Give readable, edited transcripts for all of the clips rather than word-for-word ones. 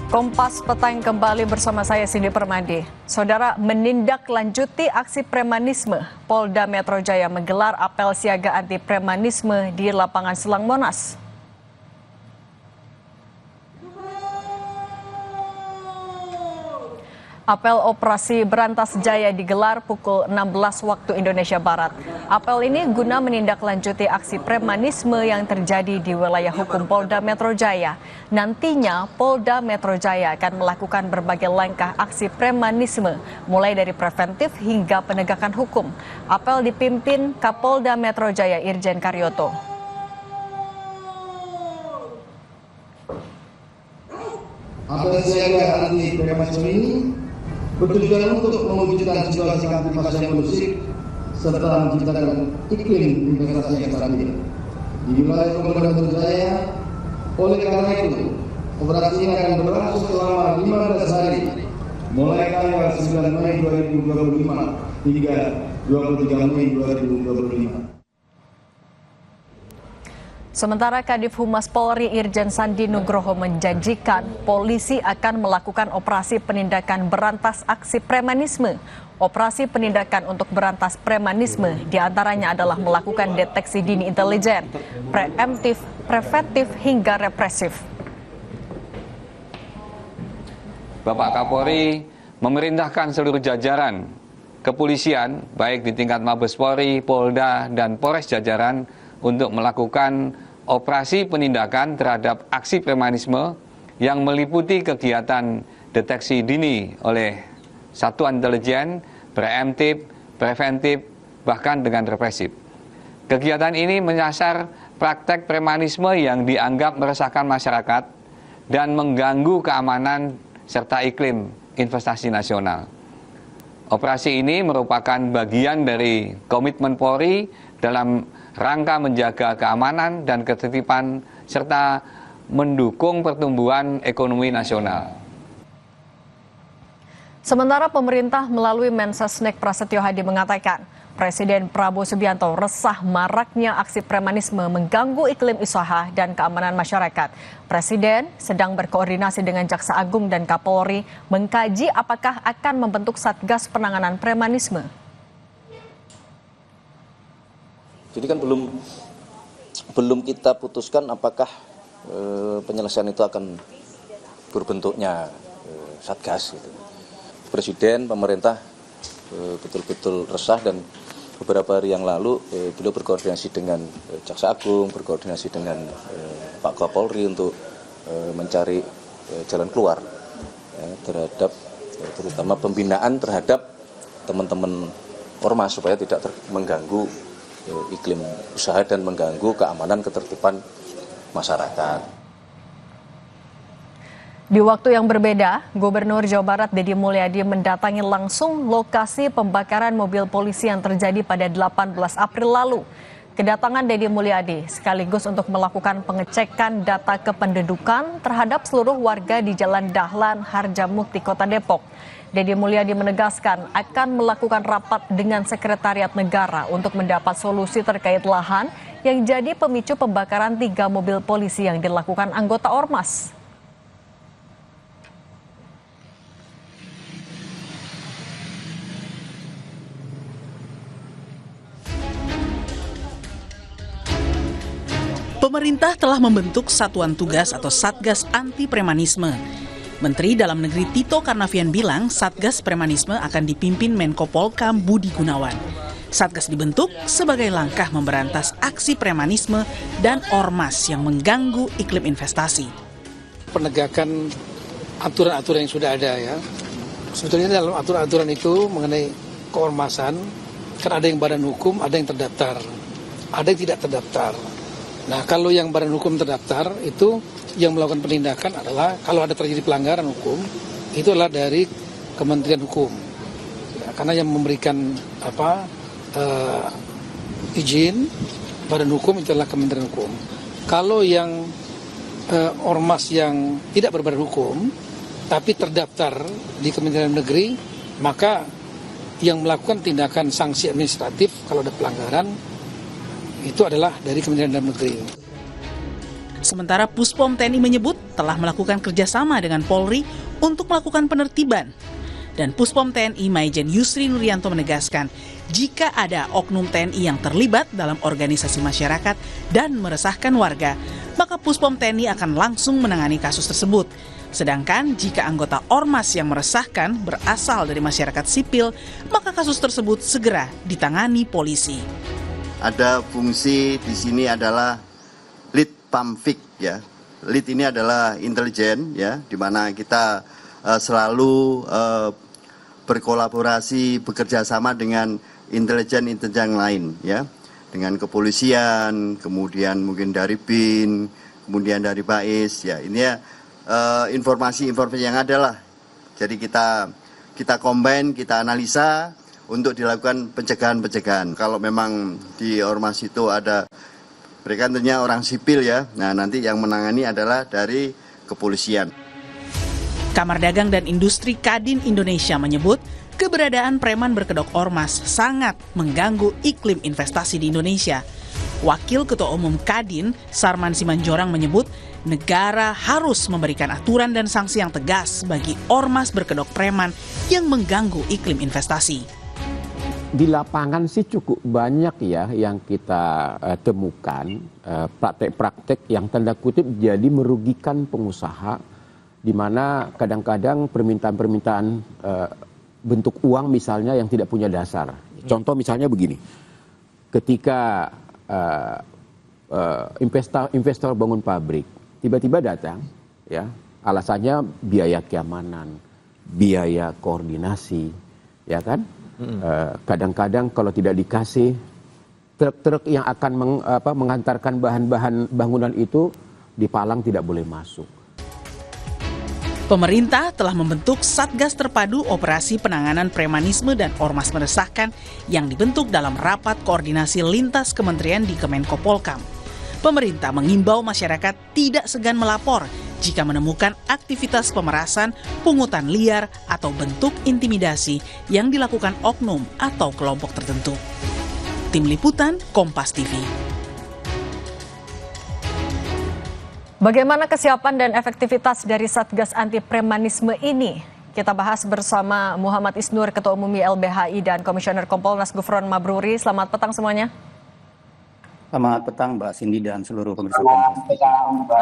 Kompas Petang kembali bersama saya Cindy Permadi. Saudara, menindaklanjuti aksi premanisme, Polda Metro Jaya menggelar apel siaga anti premanisme di lapangan Selang Monas. Apel operasi Berantas Jaya digelar pukul 16 waktu Indonesia Barat. Apel ini guna menindaklanjuti aksi premanisme yang terjadi di wilayah hukum Polda Metro Jaya. Nantinya Polda Metro Jaya akan melakukan berbagai langkah aksi premanisme, mulai dari preventif hingga penegakan hukum. Apel dipimpin Kapolda Metro Jaya Irjen Karyoto. Apel siaga anti premanisme ini bertujuan untuk mewujudkan situasi kamtipmas yang kondusif serta menciptakan iklim investasi yang stabil di wilayah Polda Metro Jaya. Oleh karena itu, operasi ini akan berlangsung selama 15 hari, mulai tanggal 9 Mei 2025 hingga 23 Mei 2025. Sementara Kadif Humas Polri Irjen Sandi Nugroho menjanjikan polisi akan melakukan operasi penindakan berantas aksi premanisme. Operasi penindakan untuk berantas premanisme diantaranya adalah melakukan deteksi dini intelijen, preemptif, preventif hingga represif. Bapak Kapolri memerintahkan seluruh jajaran kepolisian, baik di tingkat Mabes Polri, Polda, dan Polres jajaran untuk melakukan operasi penindakan terhadap aksi premanisme yang meliputi kegiatan deteksi dini oleh satuan intelijen, preemptif, preventif, bahkan dengan represif. Kegiatan ini menyasar praktek premanisme yang dianggap meresahkan masyarakat dan mengganggu keamanan serta iklim investasi nasional. Operasi ini merupakan bagian dari komitmen Polri dalam rangka menjaga keamanan dan ketertiban serta mendukung pertumbuhan ekonomi nasional. Sementara pemerintah melalui Mensesnek Prasetyo Hadi mengatakan, Presiden Prabowo Subianto resah maraknya aksi premanisme mengganggu iklim usaha dan keamanan masyarakat. Presiden sedang berkoordinasi dengan Jaksa Agung dan Kapolri mengkaji apakah akan membentuk Satgas Penanganan Premanisme. Jadi kan belum kita putuskan apakah penyelesaian itu akan berbentuknya satgas. Gitu. Presiden, pemerintah betul-betul resah dan beberapa hari yang lalu beliau berkoordinasi dengan Jaksa Agung, berkoordinasi dengan Pak Kapolri untuk mencari jalan keluar terhadap terutama pembinaan terhadap teman-teman ormas supaya tidak mengganggu iklim usaha dan mengganggu keamanan ketertiban masyarakat. Di waktu yang berbeda, Gubernur Jawa Barat Deddy Mulyadi mendatangi langsung lokasi pembakaran mobil polisi yang terjadi pada 18 April lalu. Kedatangan Deddy Mulyadi sekaligus untuk melakukan pengecekan data kependudukan terhadap seluruh warga di Jalan Dahlan, Harjamukti, Kota Depok. Deddy Mulyadi menegaskan akan melakukan rapat dengan Sekretariat Negara untuk mendapat solusi terkait lahan yang jadi pemicu pembakaran 3 mobil polisi yang dilakukan anggota ormas. Pemerintah telah membentuk Satuan Tugas atau Satgas Anti Premanisme. Menteri Dalam Negeri Tito Karnavian bilang Satgas Premanisme akan dipimpin Menko Polkam Budi Gunawan. Satgas dibentuk sebagai langkah memberantas aksi premanisme dan ormas yang mengganggu iklim investasi. Penegakan aturan-aturan yang sudah ada ya. Sebetulnya dalam aturan-aturan itu mengenai keormasan, kan ada yang badan hukum, ada yang terdaftar, ada yang tidak terdaftar. Nah, kalau yang badan hukum terdaftar itu yang melakukan penindakan adalah kalau ada terjadi pelanggaran hukum itu adalah dari Kementerian Hukum. Ya, karena yang memberikan izin badan hukum itu adalah Kementerian Hukum. Kalau yang ormas yang tidak berbadan hukum tapi terdaftar di Kementerian Negeri, maka yang melakukan tindakan sanksi administratif kalau ada pelanggaran itu adalah dari Kementerian Dalam Negeri. Sementara Puspom TNI menyebut telah melakukan kerjasama dengan Polri untuk melakukan penertiban. Dan Puspom TNI Maijen Yusri Nuryanto menegaskan, jika ada oknum TNI yang terlibat dalam organisasi masyarakat dan meresahkan warga, maka Puspom TNI akan langsung menangani kasus tersebut. Sedangkan jika anggota ormas yang meresahkan berasal dari masyarakat sipil, maka kasus tersebut segera ditangani polisi. Ada fungsi di sini adalah lead pamfik ya. Lead ini adalah intelijen ya, di mana kita selalu berkolaborasi, bekerja sama dengan intelijen lain ya, dengan kepolisian, kemudian mungkin dari BIN, kemudian dari BAIS ya. Ini ya informasi-informasi yang ada lah. Jadi kita combine, kita analisa untuk dilakukan pencegahan-pencegahan. Kalau memang di ormas itu ada, mereka tentunya orang sipil ya, nah nanti yang menangani adalah dari kepolisian. Kamar Dagang dan Industri Kadin Indonesia menyebut keberadaan preman berkedok ormas sangat mengganggu iklim investasi di Indonesia. Wakil Ketua Umum Kadin, Sarman Simanjorang menyebut negara harus memberikan aturan dan sanksi yang tegas bagi ormas berkedok preman yang mengganggu iklim investasi. Di lapangan sih cukup banyak ya yang kita temukan praktek-praktek yang tanda kutip jadi merugikan pengusaha, di mana kadang-kadang permintaan-permintaan bentuk uang misalnya yang tidak punya dasar. Contoh misalnya begini, ketika investor bangun pabrik, tiba-tiba datang, ya alasannya biaya keamanan, biaya koordinasi, ya kan? Kadang-kadang kalau tidak dikasih, truk-truk yang akan mengantarkan bahan-bahan bangunan itu di palang tidak boleh masuk. Pemerintah telah membentuk Satgas Terpadu Operasi Penanganan Premanisme dan Ormas Meresahkan yang dibentuk dalam rapat koordinasi lintas kementerian di Kemenko Polkam. Pemerintah mengimbau masyarakat tidak segan melapor jika menemukan aktivitas pemerasan, pungutan liar, atau bentuk intimidasi yang dilakukan oknum atau kelompok tertentu. Tim Liputan, Kompas TV. Bagaimana kesiapan dan efektivitas dari Satgas Anti Premanisme ini? Kita bahas bersama Muhammad Isnur, Ketua Umum YLBHI dan Komisioner Kompolnas Gufron Mabruri. Selamat petang semuanya. Selamat petang Mbak Cindy dan seluruh pemirsa Kompas.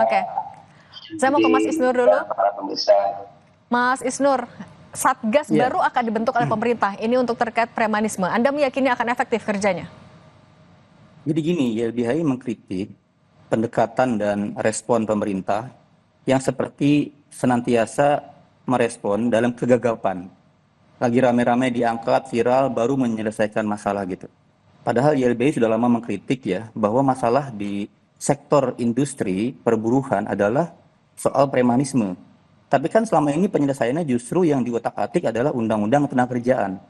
Oke, saya mau ke Mas Isnur dulu. Mas Isnur, Satgas baru akan dibentuk oleh pemerintah. Ini untuk terkait premanisme. Anda meyakini akan efektif kerjanya? Jadi gini, YLBHI mengkritik pendekatan dan respon pemerintah yang seperti senantiasa merespon dalam kegagapan. Lagi rame-rame diangkat, viral, baru menyelesaikan masalah gitu. Padahal YLBHI sudah lama mengkritik ya, bahwa masalah di sektor industri perburuhan adalah soal premanisme. Tapi kan selama ini penyelesaiannya justru yang diotak-atik adalah Undang-Undang Ketenagakerjaan.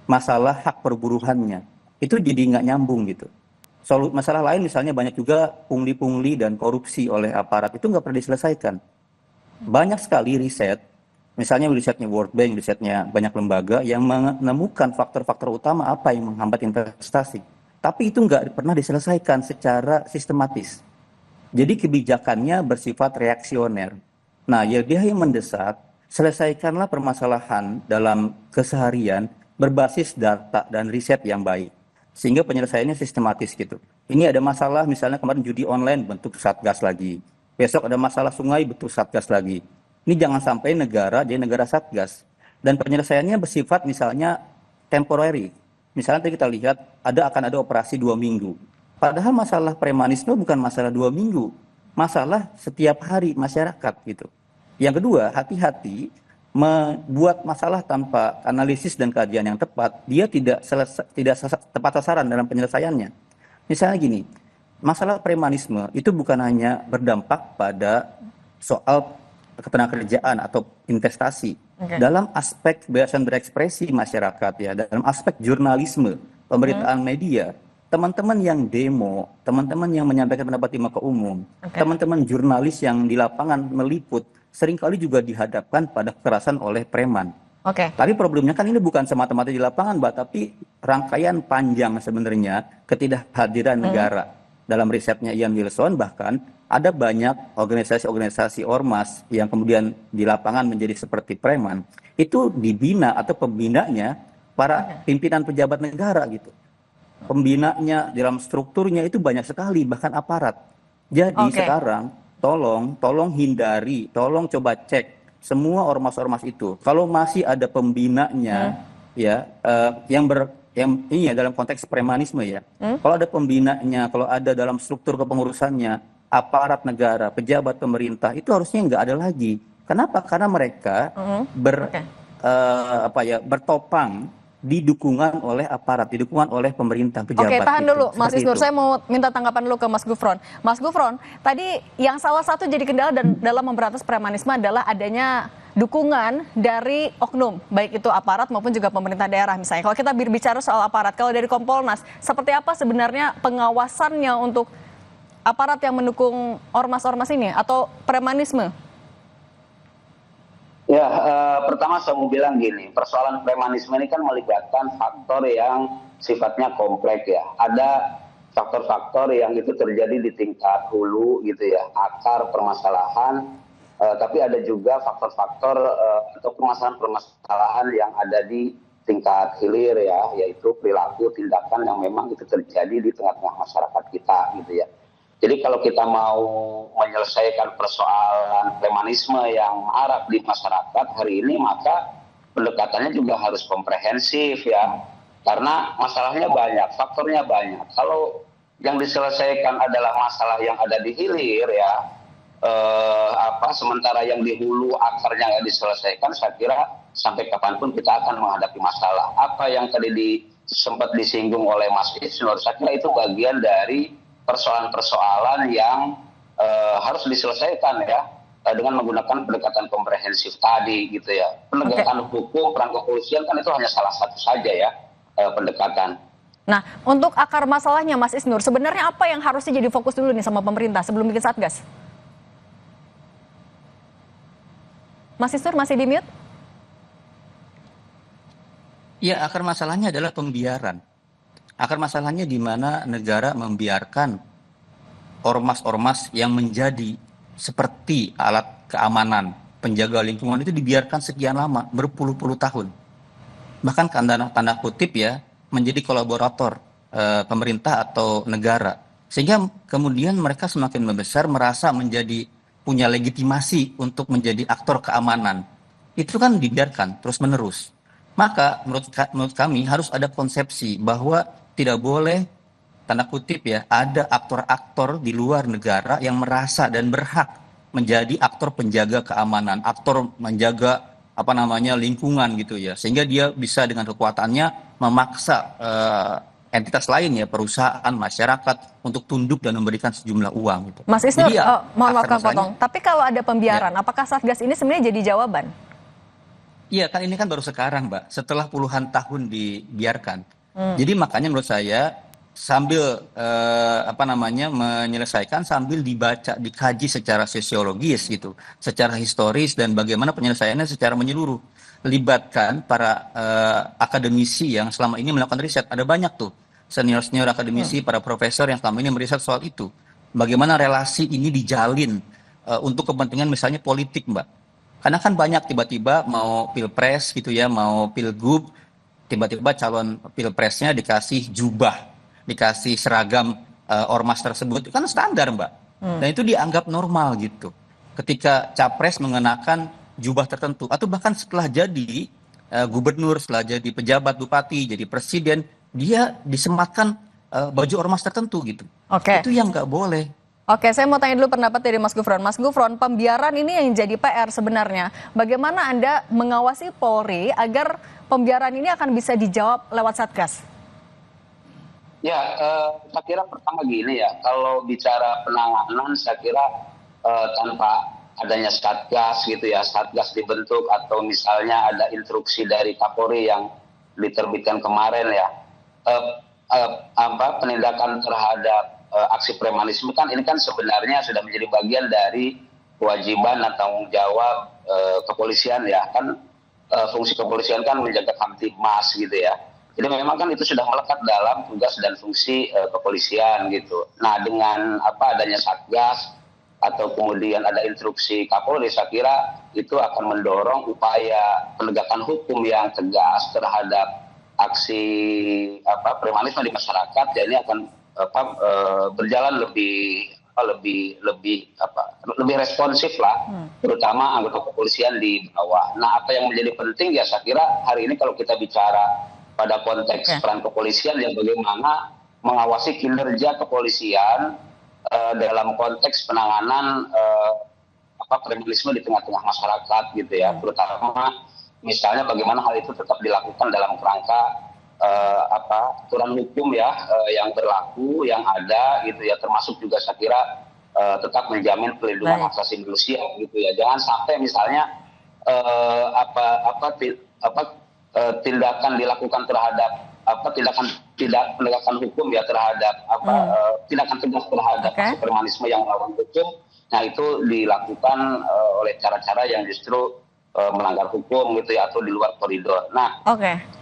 Masalah hak perburuhannya, itu jadi nggak nyambung gitu. Masalah lain misalnya banyak juga pungli-pungli dan korupsi oleh aparat, itu nggak pernah diselesaikan. Banyak sekali riset, misalnya risetnya World Bank, risetnya banyak lembaga yang menemukan faktor-faktor utama apa yang menghambat investasi. Tapi itu nggak pernah diselesaikan secara sistematis. Jadi kebijakannya bersifat reaksioner. Nah, YLBHI mendesak, selesaikanlah permasalahan dalam keseharian berbasis data dan riset yang baik. Sehingga penyelesaiannya sistematis gitu. Ini ada masalah misalnya kemarin judi online, bentuk Satgas lagi. Besok ada masalah sungai, bentuk Satgas lagi. Ini jangan sampai negara jadi negara Satgas. Dan penyelesaiannya bersifat misalnya temporary. Misalnya tadi kita lihat akan ada operasi 2 minggu. Padahal masalah premanisme bukan masalah 2 minggu. Masalah setiap hari masyarakat gitu. Yang kedua, hati-hati membuat masalah tanpa analisis dan kajian yang tepat, dia tidak tepat sasaran dalam penyelesaiannya. Misalnya gini, masalah premanisme itu bukan hanya berdampak pada soal ketenagakerjaan atau investasi. Dalam aspek kebebasan berekspresi masyarakat ya, dalam aspek jurnalisme, pemberitaan media, teman-teman yang demo, teman-teman yang menyampaikan pendapat di muka umum, teman-teman jurnalis yang di lapangan meliput, seringkali juga dihadapkan pada kekerasan oleh preman. Tapi problemnya kan ini bukan semata-mata di lapangan, Mbak, tapi rangkaian panjang sebenarnya ketidakhadiran negara. dalam risetnya Ian Wilson bahkan ada banyak organisasi-organisasi ormas yang kemudian di lapangan menjadi seperti preman, itu dibina atau pembinanya para pimpinan pejabat negara gitu. Pembinanya dalam strukturnya itu banyak sekali, bahkan aparat. Jadi sekarang tolong hindari, tolong coba cek semua ormas-ormas itu. Kalau masih ada pembinanya ya yang ini ya dalam konteks premanisme ya. Kalau ada pembinanya, kalau ada dalam struktur kepengurusannya, aparat negara, pejabat pemerintah itu harusnya nggak ada lagi. Kenapa? Karena mereka bertopang di dukungan oleh aparat, di dukungan oleh pemerintah, pejabat. Oke, tahan dulu, Mas Isnur. Itu. Saya mau minta tanggapan dulu ke Mas Gufron. Mas Gufron, tadi yang salah satu jadi kendala dalam memberantas premanisme adalah adanya dukungan dari oknum, baik itu aparat maupun juga pemerintah daerah misalnya. Kalau kita berbicara soal aparat, kalau dari Kompolnas, seperti apa sebenarnya pengawasannya untuk aparat yang mendukung ormas-ormas ini atau premanisme? Ya, pertama saya mau bilang gini, persoalan premanisme ini kan melibatkan faktor yang sifatnya kompleks ya. Ada faktor-faktor yang itu terjadi di tingkat hulu gitu ya, akar permasalahan, tapi ada juga faktor-faktor atau permasalahan-permasalahan yang ada di tingkat hilir ya, yaitu perilaku tindakan yang memang itu terjadi di tengah-tengah masyarakat kita gitu ya. Jadi kalau kita mau menyelesaikan persoalan premanisme yang marak di masyarakat hari ini, maka pendekatannya juga harus komprehensif ya. Karena masalahnya banyak, faktornya banyak. Kalau yang diselesaikan adalah masalah yang ada di hilir ya, sementara yang di hulu akarnya nggak diselesaikan, saya kira sampai kapanpun kita akan menghadapi masalah. Apa yang tadi sempat disinggung oleh Mas Isnur, saya kira itu bagian dari persoalan-persoalan yang harus diselesaikan ya dengan menggunakan pendekatan komprehensif tadi gitu ya. Penegakan hukum, peran kepolisian kan itu hanya salah satu saja ya pendekatan. Nah, untuk akar masalahnya Mas Isnur, sebenarnya apa yang harusnya jadi fokus dulu nih sama pemerintah sebelum bikin Satgas? Mas Isnur masih di mute? Ya, akar masalahnya adalah pembiaran. Akar masalahnya di mana negara membiarkan ormas-ormas yang menjadi seperti alat keamanan, penjaga lingkungan itu dibiarkan sekian lama, berpuluh-puluh tahun. Bahkan tanda kutip ya, menjadi kolaborator pemerintah atau negara. Sehingga kemudian mereka semakin membesar, merasa menjadi punya legitimasi untuk menjadi aktor keamanan. Itu kan dibiarkan terus-menerus. Maka menurut kami harus ada konsepsi bahwa tidak boleh, tanda kutip ya, ada aktor-aktor di luar negara yang merasa dan berhak menjadi aktor penjaga keamanan, aktor menjaga lingkungan gitu ya, sehingga dia bisa dengan kekuatannya memaksa entitas lain ya, perusahaan, masyarakat untuk tunduk dan memberikan sejumlah uang gitu. Mas Isnur, mohon maaf potong, tapi kalau ada pembiaran, apakah Satgas ini sebenarnya jadi jawaban? Iya, kan ini kan baru sekarang, Mbak, setelah puluhan tahun dibiarkan. Jadi makanya menurut saya sambil menyelesaikan sambil dibaca, dikaji secara sosiologis gitu, secara historis dan bagaimana penyelesaiannya secara menyeluruh. Libatkan para akademisi yang selama ini melakukan riset. Ada banyak tuh senior-senior akademisi, para profesor yang selama ini meriset soal itu. Bagaimana relasi ini dijalin untuk kepentingan misalnya politik, Mbak. Karena kan banyak tiba-tiba mau pilpres gitu ya, mau pilgub, tiba-tiba calon pilpresnya dikasih jubah, dikasih seragam ormas tersebut, itu kan standar Mbak. Dan itu dianggap normal gitu. Ketika capres mengenakan jubah tertentu, atau bahkan setelah jadi gubernur, setelah jadi pejabat bupati, jadi presiden, dia disematkan baju ormas tertentu gitu. Itu yang nggak boleh. Oke, saya mau tanya dulu pendapat dari Mas Gufron. Mas Gufron, pembiaran ini yang jadi PR sebenarnya. Bagaimana Anda mengawasi Polri agar pembiaran ini akan bisa dijawab lewat Satgas? Ya, saya kira pertama gini ya, kalau bicara penanganan saya kira tanpa adanya Satgas gitu ya, Satgas dibentuk atau misalnya ada instruksi dari Kapolri yang diterbitkan kemarin ya, penindakan terhadap aksi premanisme kan ini kan sebenarnya sudah menjadi bagian dari kewajiban dan tanggung jawab kepolisian ya, kan fungsi kepolisian kan menjaga kamtibmas gitu ya. Jadi memang kan itu sudah melekat dalam tugas dan fungsi kepolisian gitu. Nah dengan adanya Satgas atau kemudian ada instruksi Kapolri, saya kira itu akan mendorong upaya penegakan hukum yang tegas terhadap aksi premanisme di masyarakat. Ya ini akan berjalan lebih responsif lah, terutama anggota kepolisian di bawah. Nah apa yang menjadi penting ya saya kira hari ini kalau kita bicara pada konteks peran kepolisian yang bagaimana mengawasi kinerja kepolisian dalam konteks penanganan premanisme di tengah-tengah masyarakat gitu ya, terutama misalnya bagaimana hal itu tetap dilakukan dalam kerangka aturan hukum ya yang berlaku, yang ada gitu ya, termasuk juga saya kira tetap menjamin pelindungan hak asasi manusia gitu ya. Jangan sampai misalnya tindakan dilakukan terhadap penegakan hukum ya terhadap tindakan tegas terhadap premanisme yang melawan hukum. Nah itu dilakukan oleh cara-cara yang justru melanggar hukum gitu ya, atau di luar koridor. Nah,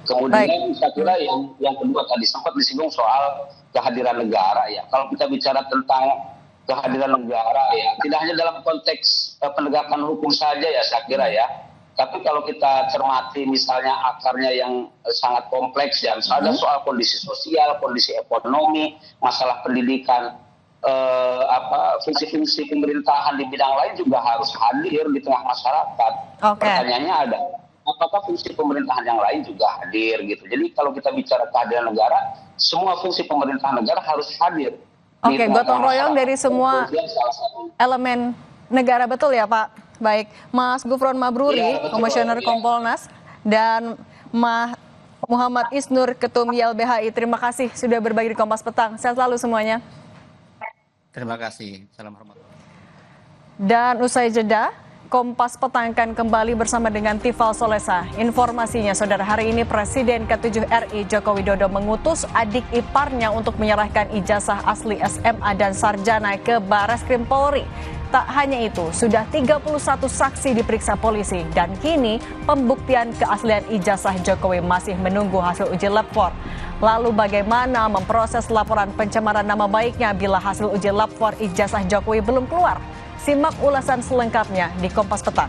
kemudian saya kira yang kedua tadi sempat disinggung soal kehadiran negara ya. Kalau kita bicara tentang kehadiran negara ya, tidak hanya dalam konteks penegakan hukum saja ya saya kira ya. Tapi kalau kita cermati misalnya akarnya yang sangat kompleks ya, misalnya soal kondisi sosial, kondisi ekonomi, masalah pendidikan, fungsi-fungsi pemerintahan di bidang lain juga harus hadir di tengah masyarakat. Pertanyaannya ada, apakah fungsi pemerintahan yang lain juga hadir gitu. Jadi kalau kita bicara kehadiran negara, semua fungsi pemerintahan negara harus hadir. Gotong royong dari semua elemen negara, betul ya Pak? Baik, Mas Gufron Mabruri, Komisioner Kompolnas, dan Muhammad Isnur, Ketum YLBHI. Terima kasih sudah berbagi di Kompas Petang. Sehat selalu semuanya. Terima kasih. Salam hormat. Dan usai jeda, Kompas Petang akan kembali bersama dengan Tifal Solesa. Informasinya, saudara, hari ini Presiden ke-7 RI Joko Widodo mengutus adik iparnya untuk menyerahkan ijazah asli SMA dan sarjana ke Bareskrim Polri. Tak hanya itu, sudah 31 saksi diperiksa polisi dan kini pembuktian keaslian ijazah Jokowi masih menunggu hasil uji lab 4. Lalu bagaimana memproses laporan pencemaran nama baiknya bila hasil uji lab 4 ijazah Jokowi belum keluar? Simak ulasan selengkapnya di Kompas Petang.